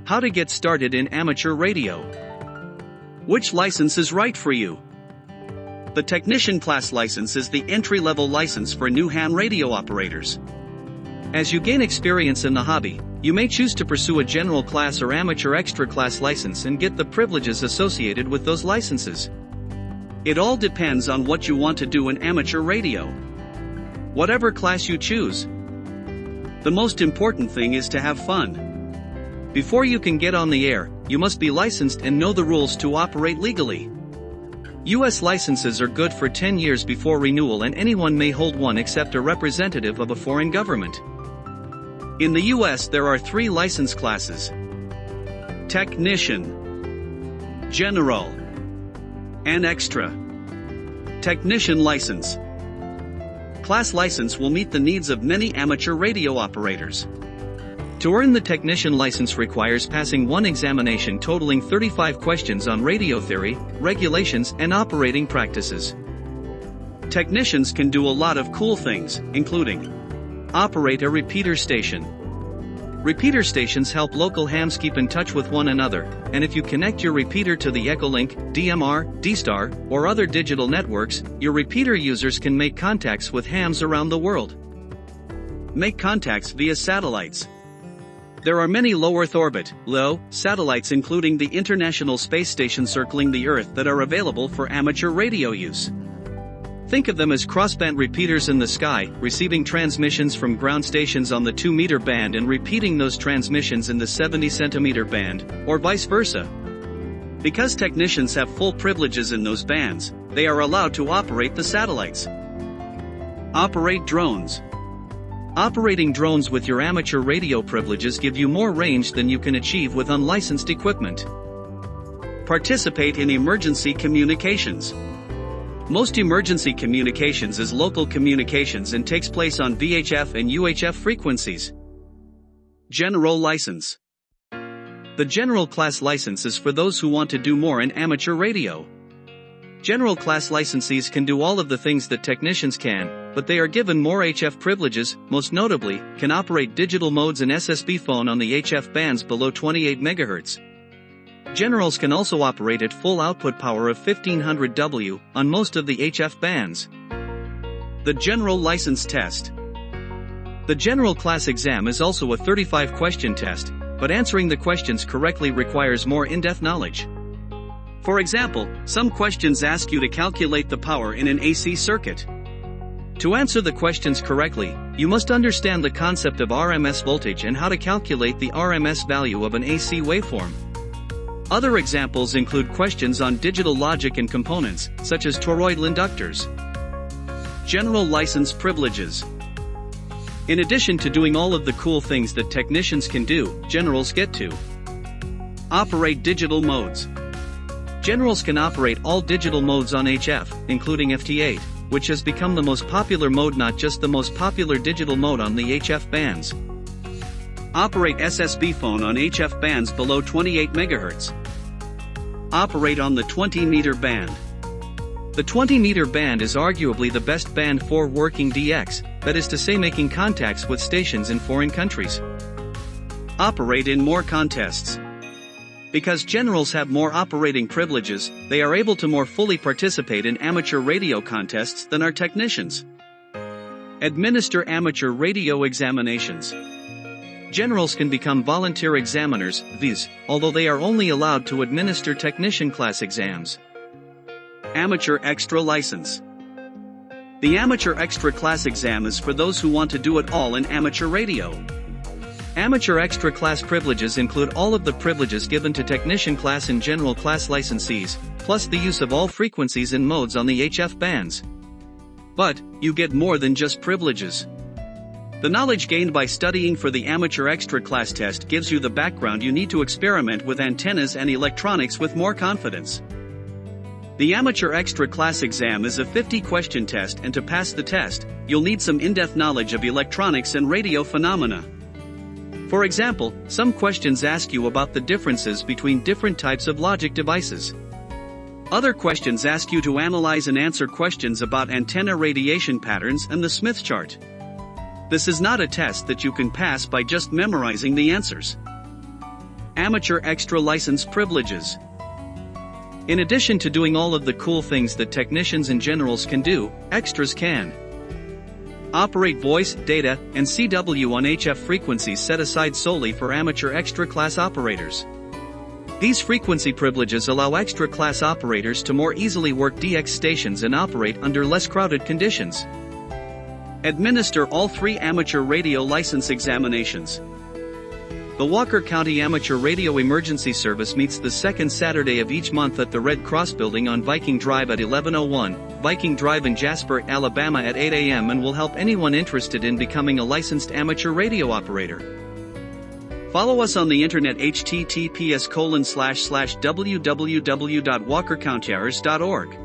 How to get started in amateur radio. Which license is right for you? The Technician Class license is the entry-level license for new ham radio operators. As you gain experience in the hobby, you may choose to pursue a General Class or Amateur Extra Class license and get the privileges associated with those licenses. It all depends on what you want to do in amateur radio. Whatever class you choose, the most important thing is to have fun. Before you can get on the air, you must be licensed and know the rules to operate legally. U.S. licenses are good for 10 years before renewal, and anyone may hold one except a representative of a foreign government. In the U.S. there are 3 license classes: Technician, General, and Extra. Technician license. Class license will meet the needs of many amateur radio operators. To earn the technician license requires passing one examination totaling 35 questions on radio theory, regulations, and operating practices. Technicians can do a lot of cool things, including operate a repeater station. Repeater stations help local hams keep in touch with one another, and if you connect your repeater to the Echolink, DMR, D-Star, or other digital networks, your repeater users can make contacts with hams around the world. Make contacts via satellites. There are many low Earth orbit, LEO, satellites including the International Space Station circling the Earth that are available for amateur radio use. Think of them as crossband repeaters in the sky, receiving transmissions from ground stations on the 2-meter band and repeating those transmissions in the 70-centimeter band, or vice versa. Because technicians have full privileges in those bands, they are allowed to operate the satellites. Operate drones. Operating drones with your amateur radio privileges give you more range than you can achieve with unlicensed equipment. Participate in emergency communications. Most emergency communications is local communications and takes place on VHF and UHF frequencies. General license. The General Class license is for those who want to do more in amateur radio. General Class licensees can do all of the things that technicians can, but they are given more HF privileges, most notably, can operate digital modes and SSB phone on the HF bands below 28 MHz. Generals can also operate at full output power of 1500 W on most of the HF bands. The General License Test. The General Class exam is also a 35-question test, but answering the questions correctly requires more in-depth knowledge. For example, some questions ask you to calculate the power in an AC circuit. To answer the questions correctly, you must understand the concept of RMS voltage and how to calculate the RMS value of an AC waveform. Other examples include questions on digital logic and components, such as toroidal inductors. General license privileges. In addition to doing all of the cool things that technicians can do, generals get to operate digital modes. Generals can operate all digital modes on HF, including FT8, which has become the most popular mode, not just the most popular digital mode on the HF bands. Operate SSB phone on HF bands below 28 MHz. Operate on the 20-meter band. The 20-meter band is arguably the best band for working DX, that is to say making contacts with stations in foreign countries. Operate in more contests. Because generals have more operating privileges, they are able to more fully participate in amateur radio contests than are technicians. Administer amateur radio examinations. Generals can become volunteer examiners, VEs, although they are only allowed to administer technician class exams. Amateur Extra License. The Amateur Extra Class exam is for those who want to do it all in amateur radio. Amateur Extra Class privileges include all of the privileges given to Technician Class and General Class licensees, plus the use of all frequencies and modes on the HF bands. But, you get more than just privileges. The knowledge gained by studying for the Amateur Extra Class test gives you the background you need to experiment with antennas and electronics with more confidence. The Amateur Extra Class exam is a 50-question test, and to pass the test, you'll need some in-depth knowledge of electronics and radio phenomena. For example, some questions ask you about the differences between different types of logic devices. Other questions ask you to analyze and answer questions about antenna radiation patterns and the Smith chart. This is not a test that you can pass by just memorizing the answers. Amateur Extra License Privileges. In addition to doing all of the cool things that technicians and generals can do, extras can operate voice, data, and CW on HF frequencies set aside solely for amateur extra class operators. These frequency privileges allow extra class operators to more easily work DX stations and operate under less crowded conditions. Administer all 3 amateur radio license examinations. The Walker County Amateur Radio Emergency Service meets the second Saturday of each month at the Red Cross Building on Viking Drive at 1101, Viking Drive in Jasper, Alabama at 8 a.m. and will help anyone interested in becoming a licensed amateur radio operator. Follow us on the internet https://www.walkercountyars.org.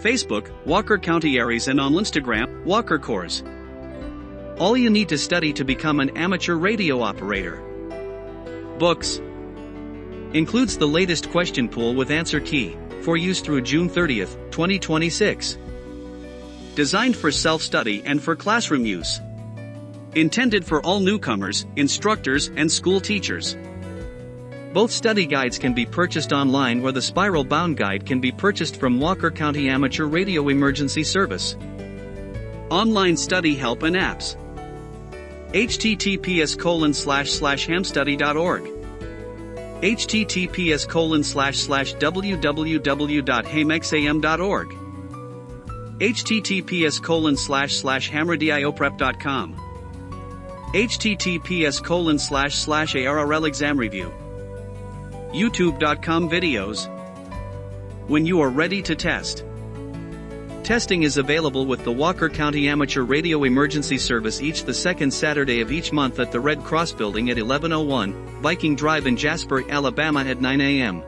Facebook, Walker County Aries, and on Instagram, Walker Course. All you need to study to become an amateur radio operator. Books. Includes the latest question pool with answer key, for use through June 30, 2026. Designed for self-study and for classroom use. Intended for all newcomers, instructors, and school teachers. Both study guides can be purchased online, where the Spiral Bound Guide can be purchased from Walker County Amateur Radio Emergency Service. Online study help and apps. https://hamstudy.org. https://www.hamexam.org. https://hamradioprep.com. https://ARRL exam review. youtube.com videos. When you are ready to test. Testing is available with the Walker County Amateur Radio Emergency Service each the second Saturday of each month at the Red Cross Building at 1101, Viking Drive in Jasper, Alabama at 9 a.m.